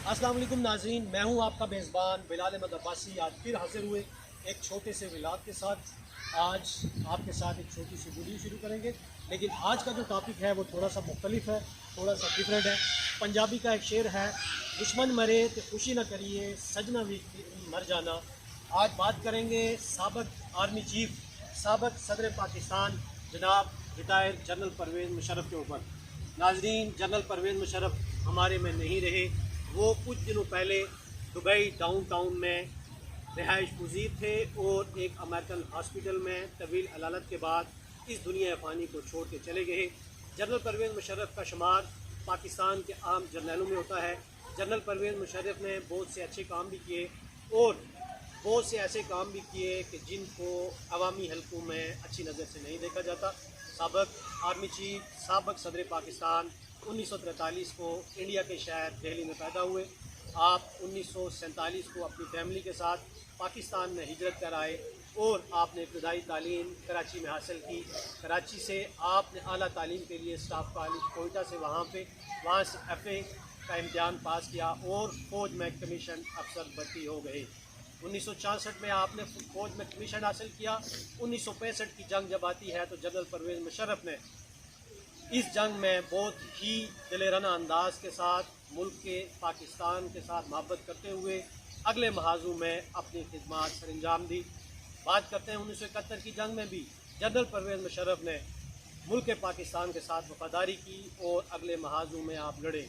अस्सलाम वालेकुम नाज़रीन, मैं हूं आपका मेज़बान बिलाल अहमद अब्बासी। आज फिर हाजिर हुए एक छोटे से व्लॉग के साथ। आज आपके साथ एक छोटी सी वीडियो शुरू करेंगे, लेकिन आज का जो टॉपिक है वो थोड़ा सा मुख्तलिफ है, थोड़ा सा डिफरेंट है। पंजाबी का एक शेर है, दुश्मन मरे तो खुशी न करिए, सजना भी मर जाना। आज बात करेंगे साबिक़ आर्मी चीफ, साबिक़ सदर पाकिस्तान जनाब रिटायर जनरल परवेज़ मुशर्रफ के ऊपर। नाज़रीन, जनरल परवेज़ मुशर्रफ हमारे में नहीं रहे। वो कुछ दिनों पहले दुबई डाउन टाउन में रिहाइश पजीर थे और एक अमेरिकन हॉस्पिटल में तवील अलालत के बाद इस दुनिया फ़ानी को छोड़ के चले गए। जनरल परवेज़ मुशर्रफ का शुमार पाकिस्तान के आम जर्नलों में होता है। जनरल परवेज़ मुशर्रफ ने बहुत से अच्छे काम भी किए और बहुत से ऐसे काम भी किए कि जिनको अवामी हलकों में अच्छी नज़र से नहीं देखा जाता। साबिक़ आर्मी चीफ, साबिक़ सदर पाकिस्तान 1943 को इंडिया के शहर दिल्ली में पैदा हुए। आप 1947 को अपनी फैमिली के साथ पाकिस्तान में हिजरत कर आए और आपने इब्तदाई तालीम कराची में हासिल की। कराची से आपने आला तालीम के लिए स्टाफ कॉलेज कोयटा से वहाँ से FA का इम्तिहान पास किया और फ़ौज में कमीशन अफसर भर्ती हो गए। 1966 में आपने फ़ौज में कमीशन हासिल किया। 1965 की जंग जब आती है तो जनरल परवेज़ मुशर्रफ ने इस जंग में बहुत ही दिलेराना अंदाज के साथ मुल्क के पाकिस्तान के साथ मोहब्बत करते हुए अगले महाजों में अपनी खिदमत सर अंजाम दी। बात करते हैं 1971 की जंग में भी जनरल परवेज़ मुशर्रफ ने मुल्क पाकिस्तान के साथ वफादारी की और अगले महाजों में आप लड़े।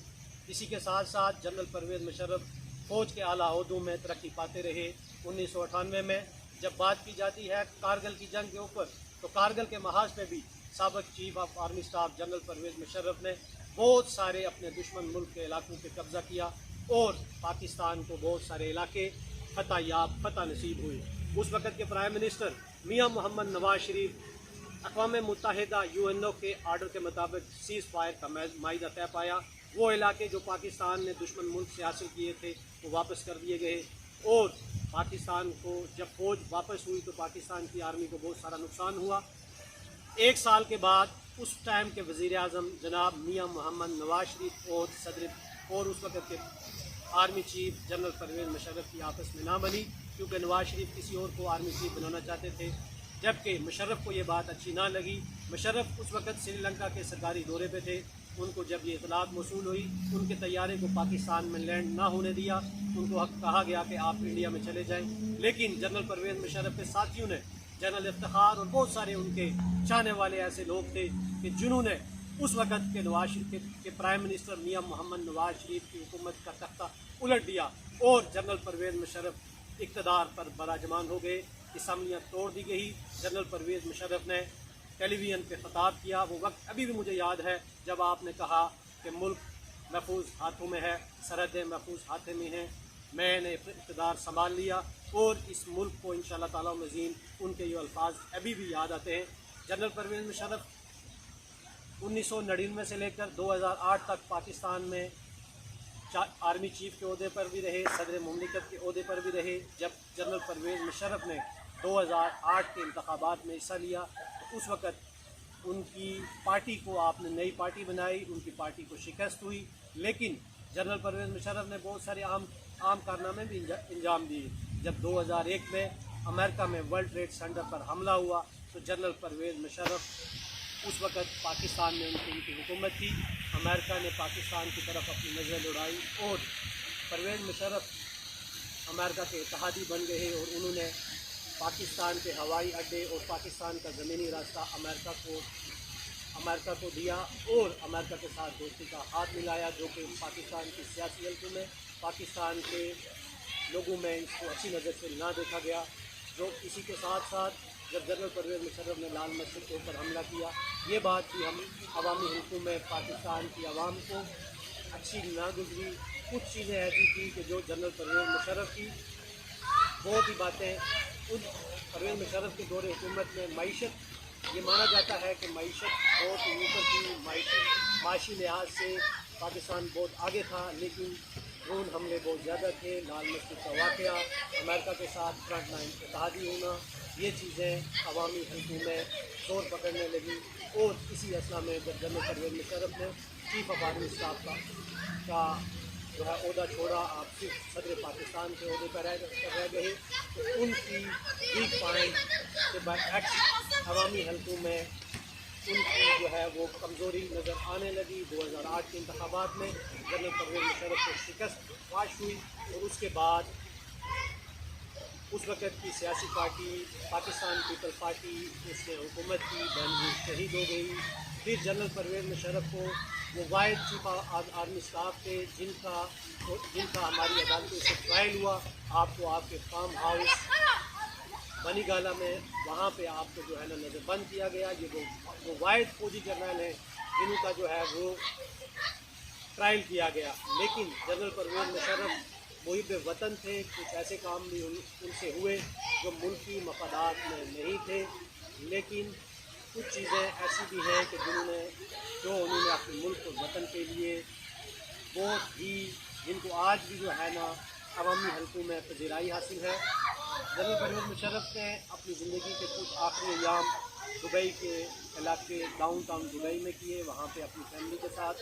इसी के साथ साथ जनरल परवेज़ मुशर्रफ फ़ौज के आला ओहदों में तरक्की पाते रहे। 1998 में जब बात की जाती है कारगिल की जंग के ऊपर, तो कारगिल के महाज में भी साबिक़ chief of army staff general Pervez Musharraf ने बहुत सारे अपने दुश्मन मुल्क के इलाकों पे कब्ज़ा किया और पाकिस्तान को बहुत सारे इलाके फतह नसीब हुए। उस वक़्त के प्राइम मिनिस्टर मियां मोहम्मद नवाज शरीफ अक़वाम मुत्तहिदा UNO के आर्डर के मुताबिक सीज़ फायर का माहिदा तय पाया। वो इलाके जो पाकिस्तान ने दुश्मन मुल्क से हासिल किए थे वो वापस कर दिए गए और पाकिस्तान को जब फ़ौज वापस हुई तो पाकिस्तान की आर्मी को बहुत सारा नुकसान हुआ। एक साल के बाद उस टाइम के वज़ीर आज़म जनाब मियां मोहम्मद नवाज शरीफ और सदर और उस वक़्त के army chief general Pervez Musharraf की आपस में ना बनी, क्योंकि नवाज शरीफ किसी और को आर्मी चीफ बनाना चाहते थे, जबकि मुशर्रफ को ये बात अच्छी ना लगी। मुशर्रफ उस वक़्त श्रीलंका के सरकारी दौरे पे थे। उनको जब ये इतलात मौसूल हुई, उनके तैयारे को पाकिस्तान में लैंड ना होने दिया। उनको कहा गया कि आप इंडिया में चले जाएँ, लेकिन जनरल परवेज़ मुशर्रफ के साथियों ने, जनरल इफ्तिखार और बहुत सारे उनके चाहने वाले ऐसे लोग थे कि जिन्होंने उस वक़्त के नवाज शरीफ के प्राइम मिनिस्टर मियां मोहम्मद नवाज शरीफ की हुकूमत का तख्ता उलट दिया और जनरल परवेज़ मुशर्रफ इक़्तिदार पर बराजमान हो गए। असम्बलियाँ तोड़ दी गई। जनरल परवेज़ मुशर्रफ ने टेलीविज़न पे ख़िताब किया। वो वक्त अभी भी मुझे याद है जब आपने कहा कि मुल्क महफूज हाथों में है, सरहदें महफूज हाथों में हैं। मैंने इक़्तिदार संभाल लिया और इस मुल्क को इंशाअल्लाह ताला मज़ीद, उनके ये अल्फाज अभी भी याद आते हैं। जनरल परवेज़ मुशर्रफ 1999 से लेकर 2008 तक पाकिस्तान में आर्मी चीफ के ओहदे पर भी रहे, सदर मुमलिकत के ओहदे पर भी रहे। जब जनरल परवेज़ मुशर्रफ ने 2008 के इंतखाबात में हिस्सा लिया तो उस वक़्त उनकी पार्टी को आपने नई पार्टी बनाई, उनकी पार्टी को शिकस्त हुई, लेकिन जनरल परवेज़ मुशर्रफ ने बहुत सारे आम कारनामे भी अंजाम दिए। जब 2001 में अमेरिका में वर्ल्ड ट्रेड सेंटर पर हमला हुआ तो जनरल परवेज़ मुशर्रफ उस वक़्त पाकिस्तान में उनकी हुकूमत थी। अमेरिका ने पाकिस्तान की तरफ अपनी नज़र दौड़ाई और परवेज़ मुशर्रफ अमेरिका के इत्तेहादी बन गए और उन्होंने पाकिस्तान के हवाई अड्डे और पाकिस्तान का ज़मीनी रास्ता अमेरिका को दिया और अमेरिका के साथ दोस्ती का हाथ मिलाया, जो कि पाकिस्तान की सियासी हलकों में पाकिस्तान के लोगों में इसको अच्छी नज़र से ना देखा गया। जो इसी के साथ साथ जब जनरल परवेज़ मुशर्रफ ने लाल मस्जिद के ऊपर हमला किया, ये बात भी हम अवामी हलकों में पाकिस्तान की आवाम को अच्छी ना गुजरी। कुछ चीज़ें ऐसी थी कि जो जनरल परवेज़ मुशर्रफ की बहुत ही बातें, उन परवेज़ मुशर्रफ के दौरे हुकूमत में मईशत, ये माना जाता है कि मईशत बहुत ऊपर थी, माशी लिहाज से पाकिस्तान बहुत आगे था, लेकिन ड्रोन हमले बहुत ज़्यादा थे। लाल मस्जिद का वाक़या, अमेरिका के साथ फ्रंट लाइन इत्तेहादी होना, ये चीज़ें अवामी हलकों में जोर पकड़ने लगी। और इसी असला में जब जनरल परवेज़ मुशर्रफ ने चीफ ऑफ आर्मी स्टाफ का جو ہے عہدہ چھوڑا، آپ صرف صدر پاکستان کے عہدے پر رہ گئے، تو ان کی ویک پوائنٹ کے برعکس عوامی حلقوں میں ان کی جو ہے وہ کمزوری نظر آنے لگی۔ 2008 کے انتخابات میں جنرل پرویز مشرف کو شکست فاش ہوئی، اور اس کے بعد اس وقت کی سیاسی پارٹی پاکستان پیپل پارٹی اس نے حکومت کی، بہنوئی شہید ہو گئی۔ پھر جنرل پرویز مشرف کو وہ واحد چیف آرمی اسٹاف تھے جن کا ہماری عدالتوں سے ٹرائل ہوا۔ آپ کو آپ کے فارم ہاؤس بنی گالا میں وہاں پہ آپ کو جو ہے نا نظر بند کیا گیا۔ یہ وہ واحد فوجی جرنیل ہیں جن کا جو ہے وہ ٹرائل کیا گیا، لیکن جنرل پرویز مشرف محب وطن تھے، کچھ ایسے کام بھی ان سے ہوئے جو ملکی مفادات میں نہیں تھے، لیکن کچھ چیزیں ایسی بھی ہیں کہ انہوں نے اپنے ملک اور وطن کے لیے بہت ہی، جن کو آج بھی جو ہے نا عوامی حلقوں میں پذیرائی حاصل ہے۔ جنرل پرویز مشرف نے اپنی زندگی کے کچھ آخری ایام دبئی کے علاقے ڈاؤن ٹاؤن دبئی میں کیے، وہاں پہ اپنی فیملی کے ساتھ،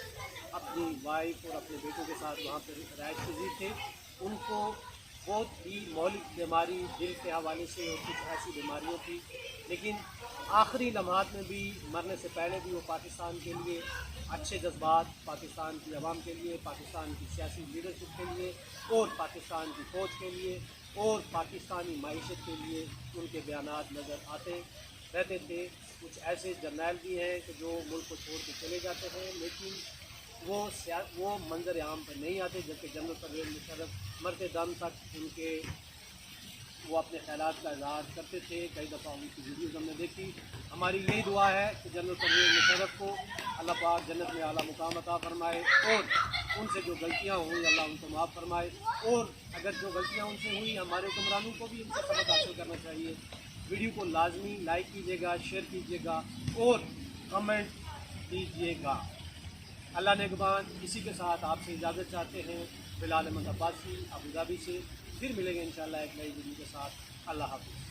اپنی وائف اور اپنے بیٹوں کے ساتھ وہاں پہ رہائش پذیر تھے۔ ان کو بہت ہی مہلک بیماری دل کے حوالے سے اور کچھ ایسی بیماریوں تھی، لیکن آخری لمحات میں بھی، مرنے سے پہلے بھی وہ پاکستان کے لیے اچھے جذبات، پاکستان کی عوام کے لیے، پاکستان کی سیاسی لیڈرشپ کے لیے اور پاکستان کی فوج کے لیے اور پاکستانی معیشت کے لیے ان کے بیانات نظر آتے رہتے تھے۔ کچھ ایسے جرنیل بھی ہیں کہ جو ملک کو چھوڑ کے چلے جاتے ہیں، لیکن وہ منظر عام پر نہیں آتے، جبکہ جنرل پرویز مشرف مرتے دم تک وہ اپنے خیالات کا اظہار کرتے تھے۔ کئی دفعہ ان کی ویڈیوز ہم نے دیکھی۔ ہماری یہی دعا ہے کہ جنرل پرویز مشرف کو اللہ پاک جنت میں اعلیٰ مقام عطا فرمائے، اور ان سے جو غلطیاں ہوئیں اللہ ان کو معاف فرمائے، اور اگر جو غلطیاں ان سے ہوئی ہمارے حکمرانوں کو بھی ان سے سبق حاصل کرنا چاہیے۔ ویڈیو کو لازمی لائک کیجیے گا، شیئر کیجیے گا اور کمنٹ کیجیے گا۔ اللہ نگہبان۔ اسی کے ساتھ آپ سے اجازت چاہتے ہیں بلال احمد عباسی ابوظہبی سے۔ پھر ملیں گے انشاءاللہ ایک نئی ویڈیو کے ساتھ۔ اللہ حافظ۔